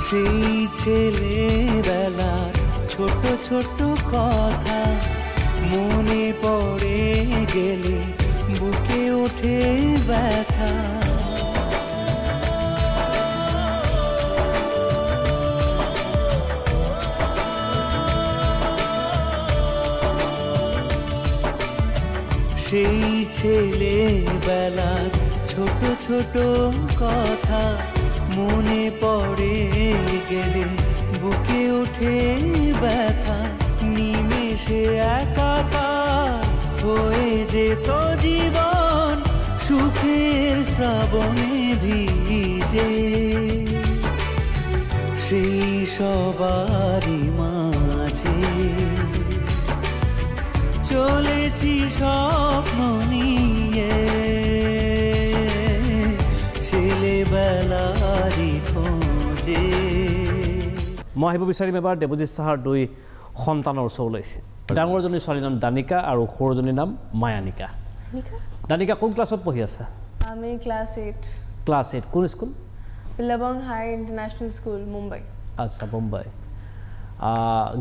সেই ছেলেবেলার ছোট ছোট কথা মনে পড়ে গেলে বুকে ওঠে ব্যথা সেই ছেলেবেলার ছোট ছোট কথা মনে পড়ে গেলে বুকে ওঠে ব্যথা নিমেষে একাকার হয়ে যেত জীবন সুখের শ্রাবণে ভিজে সেই সবারই মাঝে চলেছি স্বপ্ন নিয়ে ছেলেবেলারি খোঁজে মই আহিব বিচাৰিম এবাৰ দেৱজিৎ সাহাৰ দুই সন্তানৰ ওচৰলৈ ডাঙৰজনী ছোৱালীৰ নাম দানিকা আৰু সৰুজনীৰ নাম মায়ানিকা দানিকা কোন ক্লাছত পঢ়ি আছা আমি ক্লাস 8 ক্লাছ 8 কোন স্কুল বিল্লাবং হাই ইন্টাৰনেশ্যনেল স্কুল মুম্বাই আচ্ছা মুম্বাই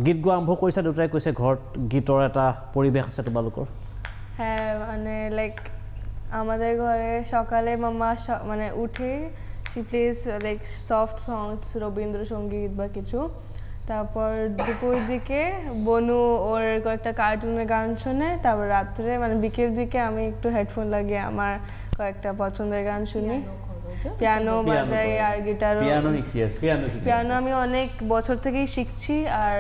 গীত গোৱা আৰম্ভ কৰিছা দুটাই কৈছে ঘৰত গীতৰ এটা পৰিৱেশ আছে তোমালোকৰ হ্যাঁ মানে লাইক আমাদের ঘরে সকালে মাম্মা মানে উঠে she plays like soft songs Rabindrasangeet বা কিছু তারপর দুপুর দিকে বনু ওর কয়েকটা কার্টুনের গান শুনে তারপর রাত্রে মানে বিকেল দিকে আমি একটু হেডফোন লাগিয়ে আমার কয়েকটা পছন্দের গান শুনি পিয়ানো বাজাই আর গিটারও পিয়ানো আমি অনেক বছর থেকেই শিখছি আর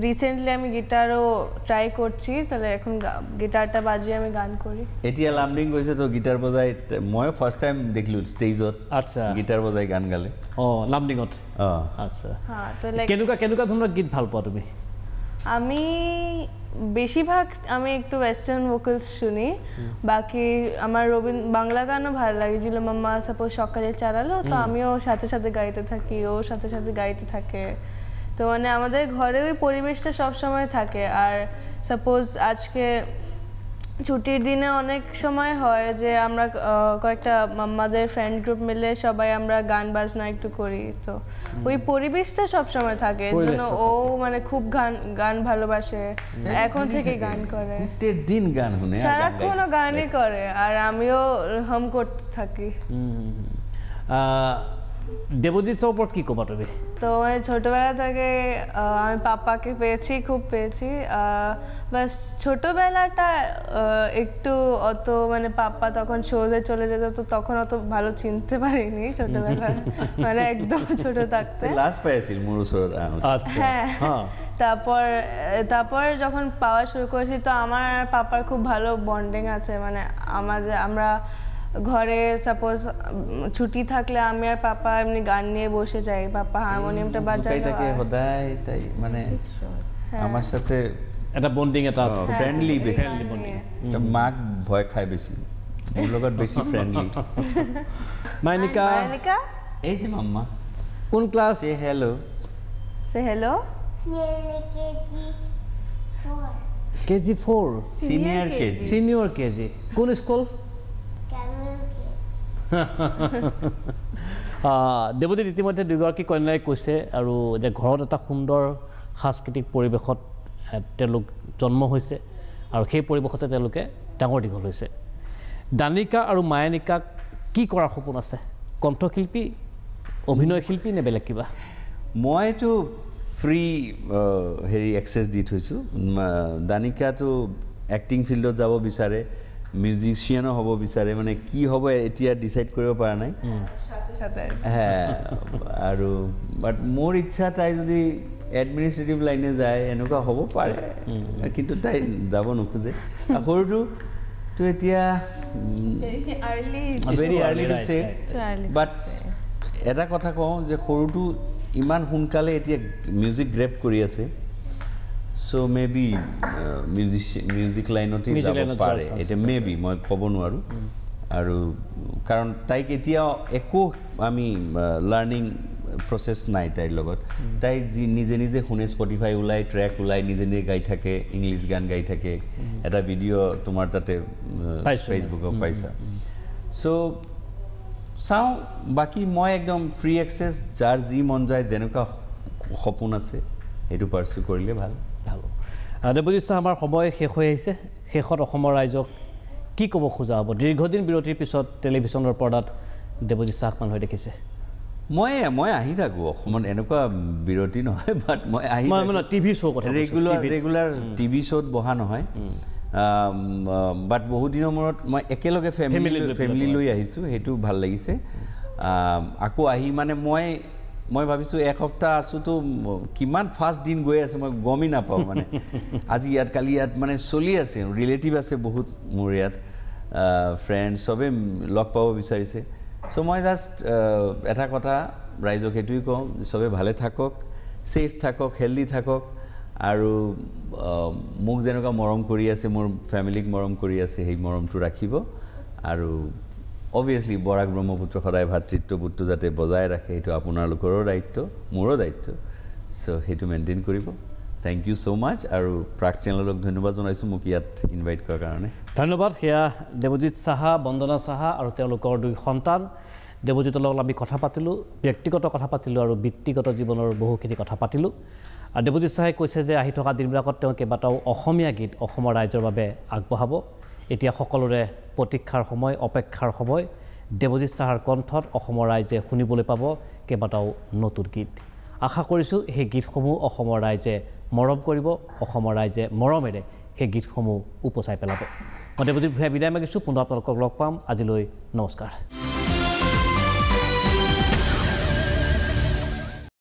রিসেন্টলি আমি গিটারও ট্রাই করছি তাহলে এখন গিটারটা বাজিয়ে আমি গান করি এতিয়া লামডিং গৈছে তো গিটাৰ বজাই মই ফাৰ্স্ট টাইম দেখিলো ষ্টেজত আচ্ছা গিটাৰ বজাই গান গালে লামডিঙত আচ্ছা হ্যাঁ তো লাইক কেনেকুৱা ধৰণৰ গীত ভাল পোৱা তুমি আমি বেশিরভাগ আমি একটু ওয়েস্টার্ন ভোকালস শুনি বাকি আমার বাংলা গানও ভালো লাগে যেগুলো মাম্মা সাপোজ সকালে চালালো তো আমিও সাথে সাথে গাইতে থাকি ও সাথে সাথে গাইতে থাকে তো মানে আমাদের ঘরে ওই পরিবেশটা সব সময় থাকে আর সাপোজ আজকে ছুটির দিনে অনেক সময় হয় যে আমরা কয়েকটা মাম্মাদের ফ্রেন্ড গ্রুপ মিলে সবাই আমরা গান বাজনা একটু করি তো ওই পরিবেশটা সব সময় থাকে জন্য ও মানে খুব গান ভালোবাসে এখন থেকে গান করে প্রতিদিন গান শুনে সারাক্ষণ গানই করে আর আমিও হাম করতে থাকি দেবজিৎৰ ওপৰত কি ক'বা তুমি তো ছোটবেলা থেকে আমি পাপাকে খুব পেয়েছি বাস ছোটবেলাটা একটু অত মানে পাপা তখন শোতে চলে যেত তো তখন অত ভালো চিনতে পারিনি ছোটবেলা মানে একদম ছোট থাকতে লাস্ট পাইছিল মোর ওচৰত আচ্ছা হ্যাঁ তারপর যখন পাওয়া শুরু করেছি তো আমার পাপার খুব ভালো বন্ডিং আছে মানে আমরা ঘরে সাপোজ ছুটি থাকলে আমি আর পাপা এমনি গান নিয়ে বসে যাই পাপা হারমোনিয়ামটা বাজায় তাকে সদায় তাই মানে আমার সাথে এটা বন্ডিং এটা আছে ফ্রেন্ডলি বেশি তো মাক ভয় খায় বেশি মোৰ লগত বেশি ফ্রেন্ডলি মাইনিকা এই যে মাম্মা কোন ক্লাস সে হেলো কেজি 4 সিনিয়র কেজি কোন স্কুল দেৱজিৎ ইতিমধ্যে দুগৰাকী কন্যাই কৈছে আৰু যে ঘৰত এটা সুন্দৰ সাংস্কৃতিক পৰিৱেশত তেওঁলোক জন্ম হৈছে আৰু সেই পৰিৱেশতে তেওঁলোকে ডাঙৰ দীঘল হৈছে দানিকা আৰু মায়ানিকাক কি কৰাৰ সপোন আছে কণ্ঠশিল্পী অভিনয় শিল্পী নে বেলেগ কিবা মইতো ফ্ৰী হেৰি এক্সেছ দি থৈছোঁ দানিকাটো এক্টিং ফিল্ডত যাব বিচাৰে মিউজিচিয়ানো হ'ব বিচাৰে মানে কি হ'ব এতিয়া ডিসাইড কৰিব পৰা নাই হ্যাঁ আৰু বাট মোৰ ইচ্ছা তাই যদি এডমিনিষ্ট্ৰেটিভ লাইনে যায় এনেকুৱা হ'ব পাৰে কিন্তু তাই যাব নোখোজে সৰুটো তো এতিয়া ভেৰি আৰ্লি টু চে বাট এটা কথা কওঁ যে সৰুটো ইমান সোনকালে এতিয়া মিউজিক গ্ৰেপ কৰি আছে সো মেবি মিউজিক লাইনতে যাব পাৰে এটা মেবি মই ক'ব নোৱাৰোঁ আৰু কাৰণ তাইক এতিয়া একো আমি লাৰ্ণিং প্ৰচেছ নাই তাইৰ লগত তাই যি নিজে শুনে স্পটিফাই ওলাই ট্ৰেক ওলাই নিজে গাই থাকে ইংলিছ গান গাই থাকে এটা ভিডিঅ' তোমাৰ তাতে ফেচবুকত পাইছা সো চাওঁ বাকী মই একদম ফ্ৰী এক্সেছ যাৰ যি মন যায় যেনেকুৱা সপোন আছে সেইটো পাৰ্চু কৰিলে ভাল দেৱজিৎ ছাৰ আমাৰ সময় শেষ হৈ আহিছে শেষত অসমৰ ৰাইজক কি ক'ব খোজা হ'ব দীৰ্ঘদিন বিৰতিৰ পিছত টেলিভিশ্যনৰ পৰ্দাত দেৱজিৎ ছাৰক মানুহে দেখিছে মই আহি থাকোঁ অসমত এনেকুৱা বিৰতি নহয় বাট মই আহি টিভি শ্ব' কথা ৰেগুলাৰ টিভি শ্ব'ত বহা নহয় বাট বহুত দিনৰ মূৰত মই একেলগে ফেমিলি লৈ আহিছোঁ সেইটো ভাল লাগিছে আকৌ আহি মানে মই ভাবিছোঁ এসপ্তাহ আছোঁতো কিমান ফাষ্ট দিন গৈ আছে মই গমেই নাপাওঁ মানে আজি ইয়াত কালি ইয়াত মানে চলি আছে ৰিলেটিভ আছে বহুত মোৰ ইয়াত ফ্ৰেণ্ড চবেই লগ পাব বিচাৰিছে চ' মই জাষ্ট এটা কথা ৰাইজক সেইটোৱেই কওঁ চবেই ভালে থাকক ছেফ থাকক হেল্ডি থাকক আৰু মোক যেনেকুৱা মৰম কৰি আছে মোৰ ফেমিলিক মৰম কৰি আছে সেই মৰমটো ৰাখিব আৰু অবভিয়াছলি বৰাক ব্ৰহ্মপুত্ৰ সদায় ভাতৃত্ববোধটো যাতে বজাই ৰাখে সেইটো আপোনালোকৰো দায়িত্ব মোৰো দায়িত্ব চ' সেইটো মেইনটেইন কৰিব থেংক ইউ ছ' মাছ আৰু প্ৰাক চেনেলক ধন্যবাদ জনাইছোঁ মোক ইয়াত ইনভাইট কৰাৰ কাৰণে ধন্যবাদ সেয়া দেৱজিৎ সাহা বন্দনা সাহা আৰু তেওঁলোকৰ 2 সন্তান দেৱজিতৰ লগত আমি কথা পাতিলোঁ ব্যক্তিগত কথা পাতিলোঁ আৰু বৃত্তিগত জীৱনৰ বহুখিনি কথা পাতিলোঁ আৰু দেৱজিৎ সাহাই কৈছে যে আহি থকা দিনবিলাকত তেওঁ কেইবাটাও অসমীয়া গীত অসমৰ ৰাইজৰ বাবে আগবঢ়াব এতিয়া সকলোৰে প্ৰতীক্ষাৰ সময় অপেক্ষাৰ সময় দেৱজিৎ সাহাৰ কণ্ঠত অসমৰ ৰাইজে শুনিবলৈ পাব কেইবাটাও নতুন গীত আশা কৰিছোঁ সেই গীতসমূহ অসমৰ ৰাইজে মৰম কৰিব অসমৰ ৰাইজে মৰমেৰে সেই গীতসমূহ উপচাই পেলাব মই দেৱজিৎ ভূঞাই বিদায় মাগিছোঁ পুনৰ আপোনালোকক লগ পাম আজিলৈ নমস্কাৰ